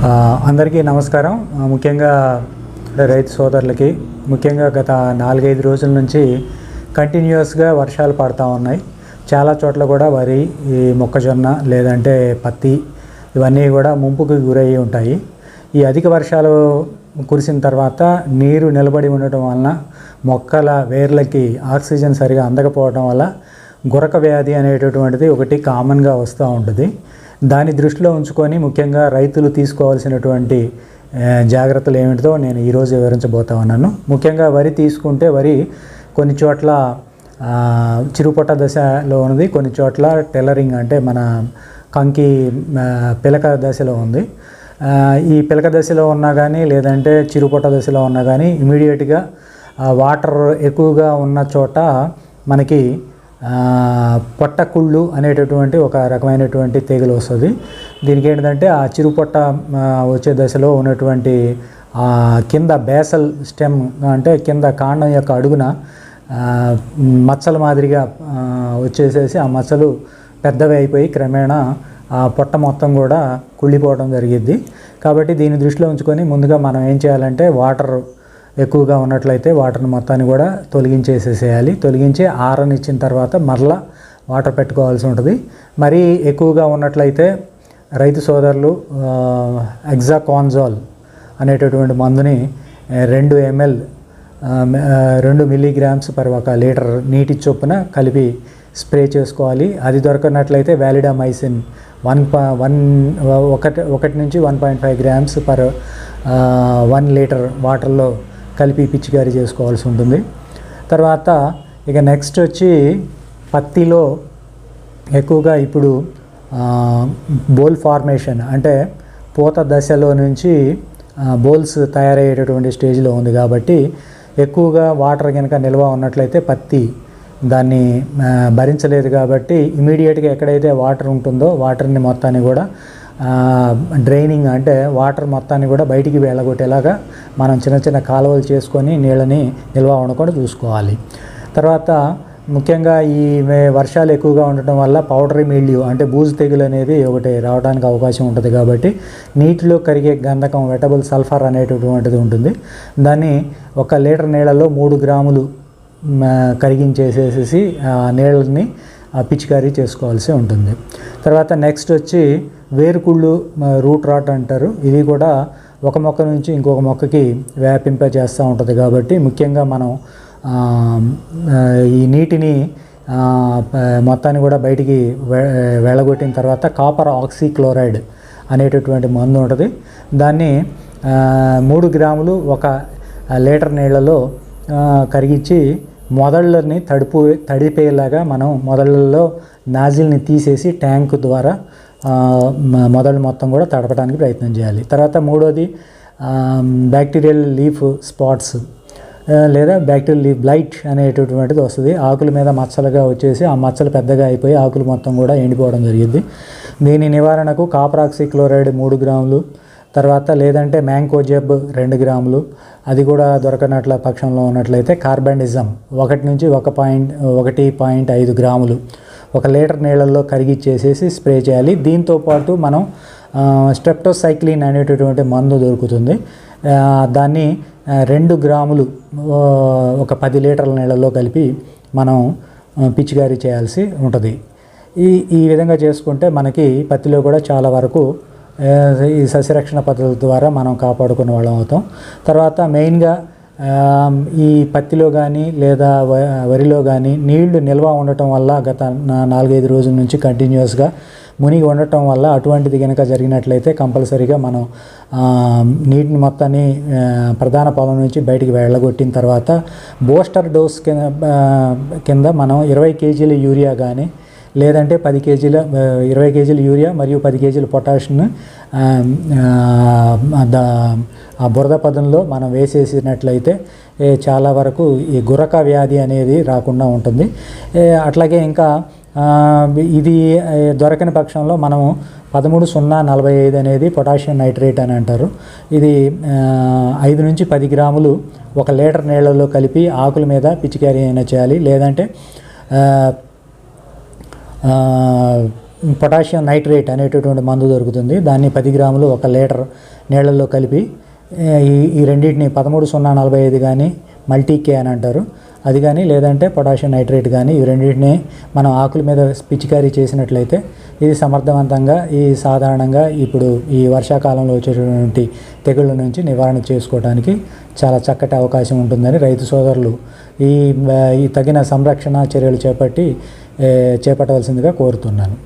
అందరికీ నమస్కారం. ముఖ్యంగా రైతు సోదరులకి ముఖ్యంగా గత 4-5 రోజుల నుంచి కంటిన్యూస్గా వర్షాలు పడతా ఉన్నాయి. చాలా చోట్ల కూడా వరి, ఈ మొక్కజొన్న లేదంటే పత్తి ఇవన్నీ కూడా ముంపుకు గురయ్యి ఉంటాయి. ఈ అధిక వర్షాలు కురిసిన తర్వాత నీరు నిలబడి ఉండటం వలన మొక్కల వేర్లకి ఆక్సిజన్ సరిగా అందకపోవడం వల్ల గురక వ్యాధి అనేటటువంటిది ఒకటి కామన్గా వస్తూ ఉంటుంది. దాన్ని దృష్టిలో ఉంచుకొని ముఖ్యంగా రైతులు తీసుకోవాల్సినటువంటి జాగ్రత్తలు ఏమిటో నేను ఈరోజు వివరించబోతా ఉన్నాను. ముఖ్యంగా వరి తీసుకుంటే వరి కొన్ని చోట్ల చిరుపొట్ట దశలో ఉన్నది, కొన్ని చోట్ల టెలరింగ్ అంటే మన కంకి పిలక దశలో ఉంది. ఈ పిలక దశలో ఉన్నా కానీ లేదంటే చిరుపొట్ట దశలో ఉన్నా కానీ ఇమీడియట్గా వాటర్ ఎక్కువగా ఉన్న చోట మనకి పొట్టకుళ్ళు అనేటటువంటి ఒక రకమైనటువంటి తెగులు వస్తుంది. దీనికి ఏంటంటే ఆ చిరుపొట్ట వచ్చే దశలో ఉన్నటువంటి కింద బేసల్ స్టెమ్ అంటే కింద కాండం యొక్క అడుగున మచ్చల మాదిరిగా వచ్చేసేసి ఆ మచ్చలు పెద్దవి అయిపోయి క్రమేణా ఆ పొట్ట మొత్తం కూడా కుళ్ళిపోవడం జరిగిద్ది. కాబట్టి దీన్ని దృష్టిలో ఉంచుకొని ముందుగా మనం ఏం చేయాలంటే వాటర్ ఎక్కువగా ఉన్నట్లయితే వాటర్ని మొత్తాన్ని కూడా తొలగించేసేసేయాలి. తొలగించి ఆరనిచ్చిన తర్వాత మరలా వాటర్ పెట్టుకోవాల్సి ఉంటుంది. మరీ ఎక్కువగా ఉన్నట్లయితే రైతు సోదరులు ఎగ్జాకాన్జోల్ అనేటటువంటి మందుని 2 ml 2 milligrams per 1 లీటర్ నీటి చొప్పున కలిపి స్ప్రే చేసుకోవాలి. అది దొరకనట్లయితే వ్యాలిడామైసిన్ 1 నుంచి 1.5 grams per 1 లీటర్ వాటర్లో కలిపి పిచికారీ చేసుకోవాల్సి ఉంటుంది. తర్వాత ఇక నెక్స్ట్ వచ్చి పత్తిలో ఎక్కువగా ఇప్పుడు బోల్ ఫార్మేషన్ అంటే పూత దశలో నుంచి బోల్స్ తయారయ్యేటటువంటి స్టేజ్లో ఉంది. కాబట్టి ఎక్కువగా వాటర్ కనుక నిల్వ ఉన్నట్లయితే పత్తి దాన్ని భరించలేదు. కాబట్టి ఇమీడియట్గా ఎక్కడైతే వాటర్ ఉంటుందో వాటర్ని మొత్తాన్ని కూడా డ్రైనింగ్ అంటే వాటర్ మొత్తాన్ని కూడా బయటికి వెళ్ళగొట్టేలాగా మనం చిన్న చిన్న కాలువలు చేసుకొని నీళ్ళని నిల్వ ఉండకుండా చూసుకోవాలి. తర్వాత ముఖ్యంగా ఈ వర్షాలు ఎక్కువగా ఉండటం వల్ల పౌడరీ మిల్డ్యూ అంటే బూజు తెగులు అనేది ఒకటి రావడానికి అవకాశం ఉంటుంది. కాబట్టి నీటిలో కరిగే గంధకం వెటబుల్ సల్ఫర్ అనేటటువంటిది ఉంటుంది. దాన్ని 1 లీటర్ నీళ్ళలో 3 గ్రాములు కరిగించేసేసి నీళ్ళని పిచికారీ చేసుకోవాల్సి ఉంటుంది. తర్వాత నెక్స్ట్ వచ్చి వేరుకుళ్ళు రూట్ రాట్ అంటారు. ఇది కూడా ఒక మొక్క నుంచి ఇంకొక మొక్కకి వ్యాపింపజేస్తూ ఉంటుంది. కాబట్టి ముఖ్యంగా మనం ఈ నీటిని మొత్తాన్ని కూడా బయటికి వెళ్ళగొట్టిన తర్వాత కాపర్ ఆక్సీక్లోరైడ్ అనేటటువంటి మందు ఉంటుంది. దాన్ని 3 గ్రాములు 1 లీటర్ నీళ్ళలో కరిగించి మొదళ్ళని తడిపేలాగా మనం మొదళ్ళలో నాజిల్ని తీసేసి ట్యాంక్ ద్వారా మొదలు మొత్తం కూడా తడపడానికి ప్రయత్నం చేయాలి. తర్వాత మూడోది బ్యాక్టీరియల్ లీఫ్ స్పాట్స్ లేదా బ్యాక్టీరియల్ లీఫ్ బ్లైట్ అనేటటువంటిది వస్తుంది. ఆకుల మీద మచ్చలుగా వచ్చేసి ఆ మచ్చలు పెద్దగా అయిపోయి ఆకులు మొత్తం కూడా ఎండిపోవడం జరిగింది. దీని నివారణకు కాపర్ ఆక్సీక్లోరైడ్ 3 గ్రాములు, తర్వాత లేదంటే మ్యాంకోజెబ్ 2 గ్రాములు, అది కూడా దొరకనట్ల పక్షంలో ఉన్నట్లయితే కార్బండిజం 1 నుంచి 1.5 గ్రాములు 1 లీటర్ నీళ్ళల్లో కరిగిచ్చేసేసి స్ప్రే చేయాలి. దీంతోపాటు మనం స్ట్రెప్టోసైక్లిన్ అనేటటువంటి మందు దొరుకుతుంది. దాన్ని 2 గ్రాములు 10 లీటర్ల నీళ్ళల్లో కలిపి మనం పిచికారీ చేయాల్సి ఉంటుంది. ఈ విధంగా చేసుకుంటే మనకి పత్తిలో కూడా చాలా వరకు ఈ సస్యరక్షణ పద్ధతుల ద్వారా మనం కాపాడుకునే వాళ్ళం అవుతాం. తర్వాత మెయిన్గా ఈ పత్తిలో కానీ లేదా వరిలో కానీ నీళ్లు నిల్వ ఉండటం వల్ల గత 4-5 రోజుల నుంచి కంటిన్యూస్గా మునిగి ఉండటం వల్ల అటువంటిది కనుక జరిగినట్లయితే కంపల్సరీగా మనం నీటిని మొత్తాన్ని ప్రధాన పొలం నుంచి బయటికి వెళ్ళగొట్టిన తర్వాత బూస్టర్ డోస్ కింద మనం 20 kg యూరియా కానీ లేదంటే 10 kg 20 kg యూరియా మరియు 10 kg పొటాషియం ఆ బురద పదంలో మనం వేసేసినట్లయితే చాలా వరకు ఈ గురక వ్యాధి అనేది రాకుండా ఉంటుంది. అట్లాగే ఇంకా ఇది దొరకని పక్షంలో మనము 13-0-45 అనేది పొటాషియం నైట్రేట్ అని అంటారు. ఇది 5 నుంచి 10 గ్రాములు 1 లీటర్ నీళ్ళలో కలిపి ఆకుల మీద పిచికారీ అయినా చేయాలి. లేదంటే పొటాషియం నైట్రేట్ అనేటటువంటి మందు దొరుకుతుంది. దాన్ని 10 గ్రాములు 1 లీటర్ నీళ్ళల్లో కలిపి ఈ రెండింటిని 13-0-45 కానీ మల్టీకే అని అంటారు, అది కానీ లేదంటే పొటాషియం నైట్రేట్ కానీ ఈ రెండింటిని మనం ఆకుల మీద పిచికారీ చేసినట్లయితే ఇది సమర్థవంతంగా సాధారణంగా ఇప్పుడు ఈ వర్షాకాలంలో వచ్చేటటువంటి తెగుళ్ళ నుంచి నివారణ చేసుకోవడానికి చాలా చక్కటి అవకాశం ఉంటుందని రైతు సోదరులు ఈ తగిన సంరక్షణ చర్యలు చేపట్టవలసిందిగా కోరుతున్నాను.